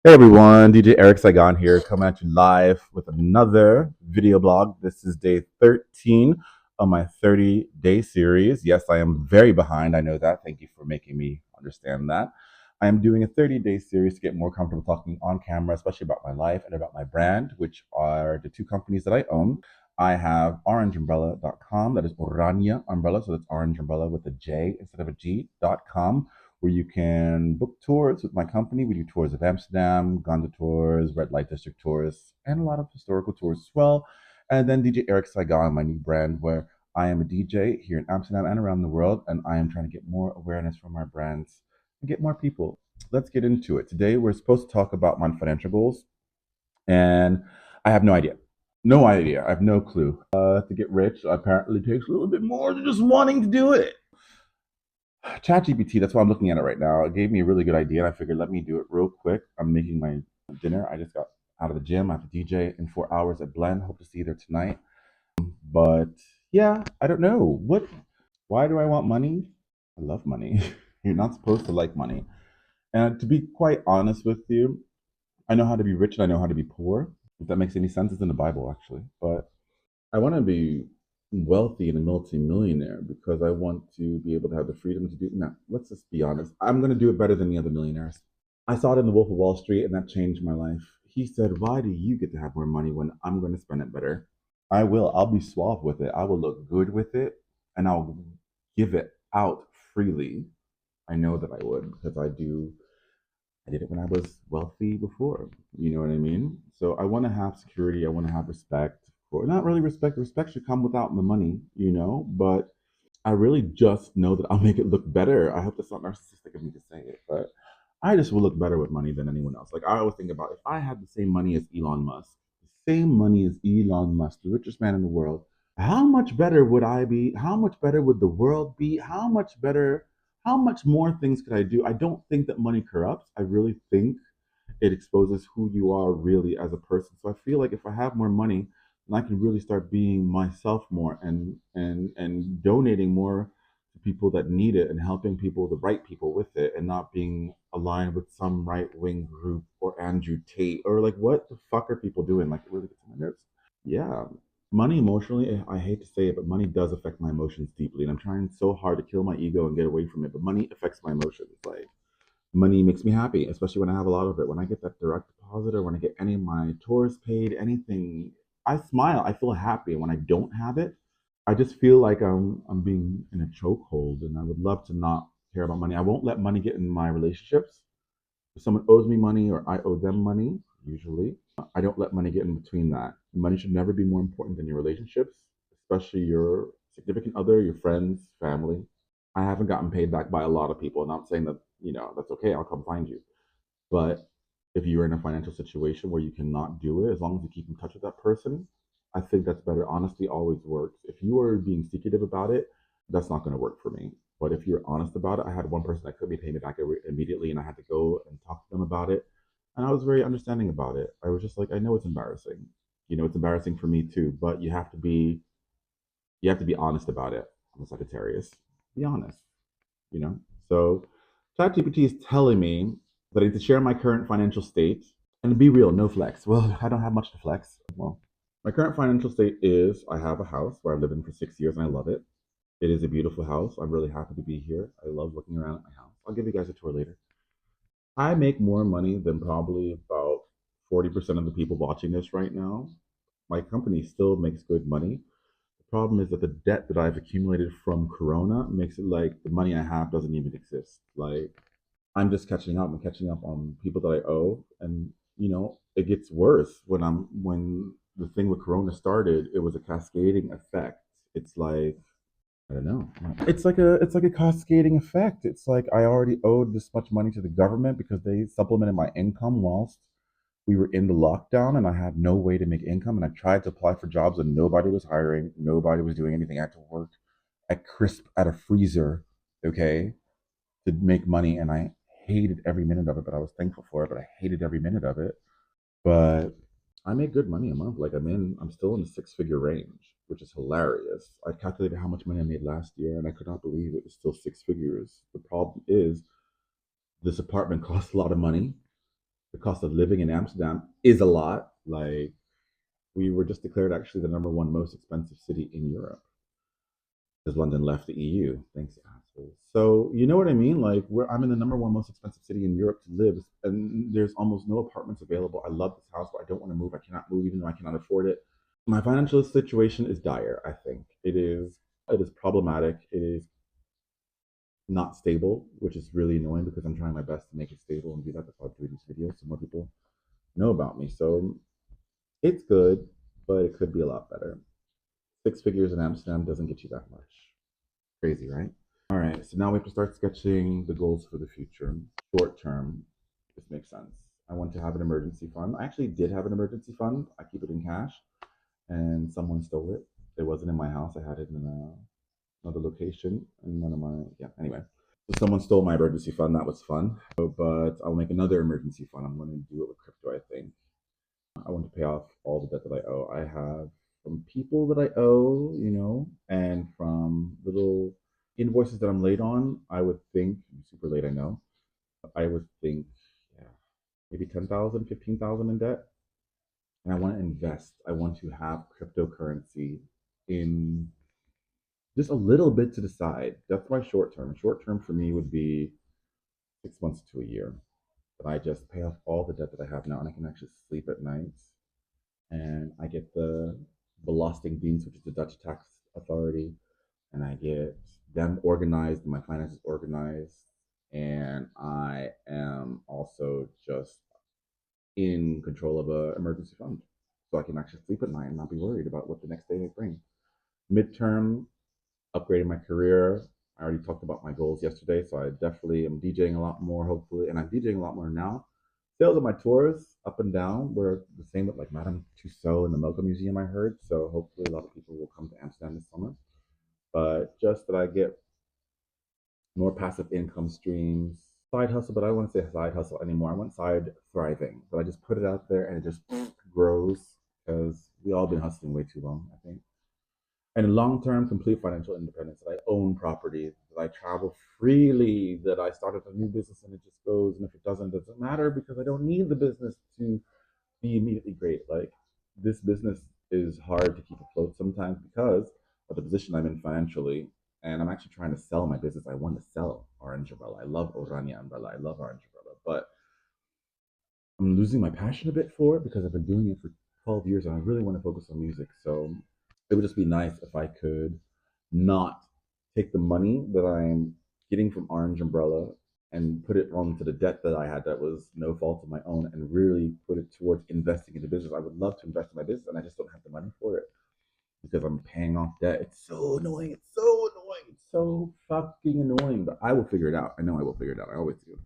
Hey everyone, DJ Eric Saigon here, coming at you live with another video blog. This is day 13 of my 30-day series. Yes, I am very behind. I know that. Thank you for making me understand that. I am doing a 30-day series to get more comfortable talking on camera, especially about my life and about my brand, which are the two companies that I own. I have orangeumbrella.com, that is Orania Umbrella, so that's Orange Umbrella with a J instead of a G.com, where you can book tours with my company. We do tours of Amsterdam, Gonda tours, red light district tours, and a lot of historical tours as well. And then DJ Eric Saigon, my new brand, where I am a DJ here in Amsterdam and around the world, and I am trying to get more awareness from our brands and get more people. Let's get into it. Today, we're supposed to talk about my financial goals, and I have no idea. No idea. I have no clue. To get rich apparently takes a little bit more than just wanting to do it. ChatGPT, that's why I'm looking at it right now. It gave me a really good idea, and I figured let me do it real quick. I'm making my dinner. I just got out of the gym. I have to DJ in 4 hours at Blend. Hope to see you there tonight. But yeah, I don't know. Why do I want money? I love money. You're not supposed to like money. And to be quite honest with you, I know how to be rich and I know how to be poor. If that makes any sense, it's in the Bible actually. But I want to be wealthy and a multi-millionaire because I want to be able to have the freedom to do. Now, let's just be honest. I'm going to do it better than the other millionaires. I saw it in The Wolf of Wall Street, and that changed my life. He said, "Why do you get to have more money when I'm going to spend it better? I will. I'll be suave with it. I will look good with it, and I'll give it out freely. I know that I would because I do. I did it when I was wealthy before. You know what I mean? So I want to have security. I want to have respect. For not really respect. Respect should come without the money, But I really just know that I'll make it look better. I hope that's not narcissistic of me to say it, but I just will look better with money than anyone else. Like I always think about if I had the same money as Elon Musk, the same money as Elon Musk, the richest man in the world, how much better would I be? How much better would the world be? How much better? How much more things could I do? I don't think that money corrupts. I really think it exposes who you are really as a person. So I feel like if I have more money, then I can really start being myself more and donating more to people that need it and helping people, the right people with it, and not being aligned with some right wing group or Andrew Tate or like what the fuck are people doing? Like it really gets on my nerves. Yeah. Money emotionally, I hate to say it, but money does affect my emotions deeply. And I'm trying so hard to kill my ego and get away from it. But money affects my emotions. Like money makes me happy, especially when I have a lot of it. When I get that direct deposit or when I get any of my tours paid, anything, I smile. I feel happy. When I don't have it, I just feel like I'm being in a chokehold, and I would love to not care about money. I won't let money get in my relationships. If someone owes me money or I owe them money, usually, I don't let money get in between that. Money should never be more important than your relationships, especially your significant other, your friends, family. I haven't gotten paid back by a lot of people. And I'm saying that, that's okay. I'll come find you. But if you're in a financial situation where you cannot do it, as long as you keep in touch with that person, I think that's better. Honesty always works. If you are being secretive about it, that's not going to work for me. But if you're honest about it, I had one person that couldn't be paying me back immediately, and I had to go and talk to them about it. And I was very understanding about it. I was just like, I know it's embarrassing. It's embarrassing for me too, but you have to be honest about it. I'm a Sagittarius. Be honest, you know? So ChatGPT is telling me that I need to share my current financial state and to be real, no flex. Well, I don't have much to flex. Well, my current financial state is I have a house where I've lived in for 6 years and I love it. It is a beautiful house. I'm really happy to be here. I love looking around at my house. I'll give you guys a tour later. I make more money than probably about 40% of the people watching this right now. My company still makes good money. The problem is that the debt that I've accumulated from Corona makes it like the money I have doesn't even exist. Like I'm just catching up. I'm catching up on people that I owe, and it gets worse when the thing with Corona started. It was a cascading effect. It's like I don't know. It's like a cascading effect. It's like I already owed this much money to the government because they supplemented my income whilst we were in the lockdown and I had no way to make income and I tried to apply for jobs and nobody was hiring, nobody was doing anything. I had to work at a freezer, okay, to make money and I hated every minute of it, but I was thankful for it, but I hated every minute of it. But I make good money a month. Like I'm still in the six-figure range, which is hilarious. I calculated how much money I made last year, and I could not believe it was still six figures. The problem is this apartment costs a lot of money. the cost of living in Amsterdam is a lot. Like, we were just declared actually the number one most expensive city in Europe because London left the EU. Thanks, assholes. So you know what I mean? Like, I'm in the number one most expensive city in Europe to live, and there's almost no apartments available. I love this house, but I don't want to move. I cannot move, even though I cannot afford it. My financial situation is dire. I think it is. It is problematic. It is not stable, which is really annoying because I'm trying my best to make it stable and do that. That's why I'm doing these videos so more people know about me. So it's good, but it could be a lot better. Six figures in Amsterdam doesn't get you that much. Crazy, right? All right, so now we have to start sketching the goals for the future. Short term, this makes sense. I want to have an emergency fund. I actually did have an emergency fund. I keep it in cash, and someone stole it. It wasn't in my house. I had it in another location, and one of my, yeah. Anyway, so someone stole my emergency fund. That was fun. So, but I'll make another emergency fund. I'm going to do it with crypto, I think. I want to pay off all the debt that I owe. I have from people that I owe, and from little invoices that I'm late on. I would think, I'm super late, I know. I would think, yeah, maybe 10,000, 15,000 in debt. And I want to invest. I want to have cryptocurrency in just a little bit to the side. That's my short term. Short term for me would be 6 months to a year. That I just pay off all the debt that I have now, and I can actually sleep at night. And I get the Belastingdienst, which is the Dutch tax authority, and I get them organized, my finances organized, and I am also just in control of a emergency fund, so I can actually sleep at night and not be worried about what the next day may bring. Midterm, upgrading my career. I already talked about my goals yesterday, so I definitely am DJing a lot more, hopefully, and I'm DJing a lot more now. Sales of my tours up and down were the same with like Madame Tussauds in the Mocha Museum, I heard. So hopefully a lot of people will come to Amsterdam this summer. But just that I get more passive income streams, side hustle, but I don't want to say side hustle anymore. I want side thriving. But I just put it out there and it just grows because we all been hustling way too long, I think. And long term, complete financial independence. That I own property, that I travel freely, that I started a new business and it just goes. And if it doesn't matter because I don't need the business to be immediately great. Like, this business is hard to keep afloat sometimes because of the position I'm in financially. And I'm actually trying to sell my business. I want to sell Orange Umbrella. I love Orania Umbrella. I love Orange Umbrella. But I'm losing my passion a bit for it because I've been doing it for 12 years and I really want to focus on music. So it would just be nice if I could not take the money that I'm getting from Orange Umbrella and put it onto the debt that I had that was no fault of my own and really put it towards investing in the business. I would love to invest in my business and I just don't have the money for it because I'm paying off debt. It's so annoying. It's so annoying. It's so fucking annoying. But I will figure it out. I know I will figure it out. I always do.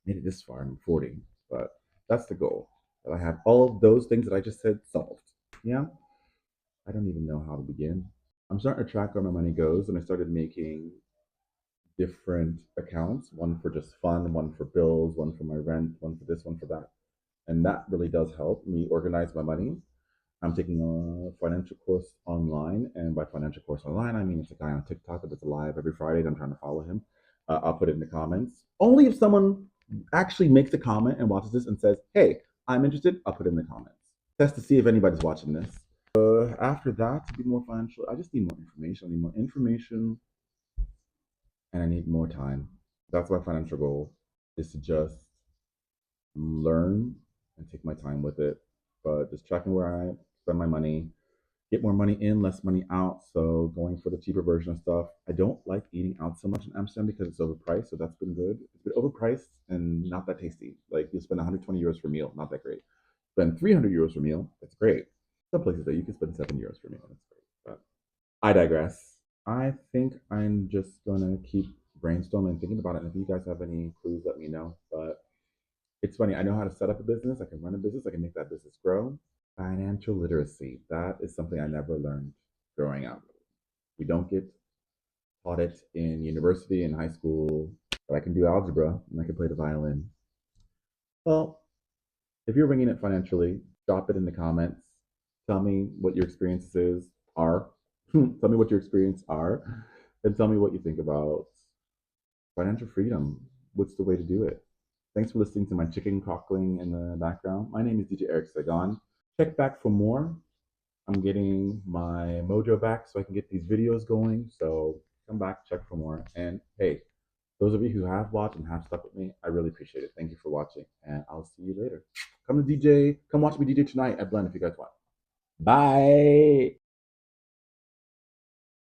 Made it this far and I'm 40. But that's the goal. That I have all of those things that I just said solved. Yeah. I don't even know how to begin. I'm starting to track where my money goes, and I started making different accounts, one for just fun, one for bills, one for my rent, one for this, one for that. And that really does help me organize my money. I'm taking a financial course online, and by financial course online, I mean it's a guy on TikTok that does a live every Friday, and I'm trying to follow him. I'll put it in the comments. Only if someone actually makes a comment and watches this and says, "Hey, I'm interested," I'll put it in the comments. Test to see if anybody's watching this. After that, to be more financial, I just need more information. I need more information and I need more time. That's my financial goal, is to just learn and take my time with it. But just tracking where I spend my money, get more money in, less money out. So going for the cheaper version of stuff. I don't like eating out so much in Amsterdam because it's overpriced. So that's been good. It's been overpriced and not that tasty. Like, you spend 120 euros for a meal, not that great. Spend 300 euros for a meal, that's great. Some places that you can spend 7 euros for a meal, that's great. But I digress. I think I'm just gonna keep brainstorming and thinking about it. And if you guys have any clues, let me know. But it's funny, I know how to set up a business, I can run a business, I can make that business grow. Financial literacy, that is something I never learned growing up. We don't get taught it in university and high school, but I can do algebra and I can play the violin. Well, if you're winging it financially, drop it in the comments. Tell me what your experiences are. Tell me what your experience are, and tell me what you think about financial freedom. What's the way to do it? Thanks for listening to my chicken crockling in the background. My name is DJ Eric Saigon. Check back for more. I'm getting my mojo back so I can get these videos going. So come back, check for more. And hey, those of you who have watched and have stuck with me, I really appreciate it. Thank you for watching, and I'll see you later. Come watch me DJ tonight at Blend if you guys want. Bye.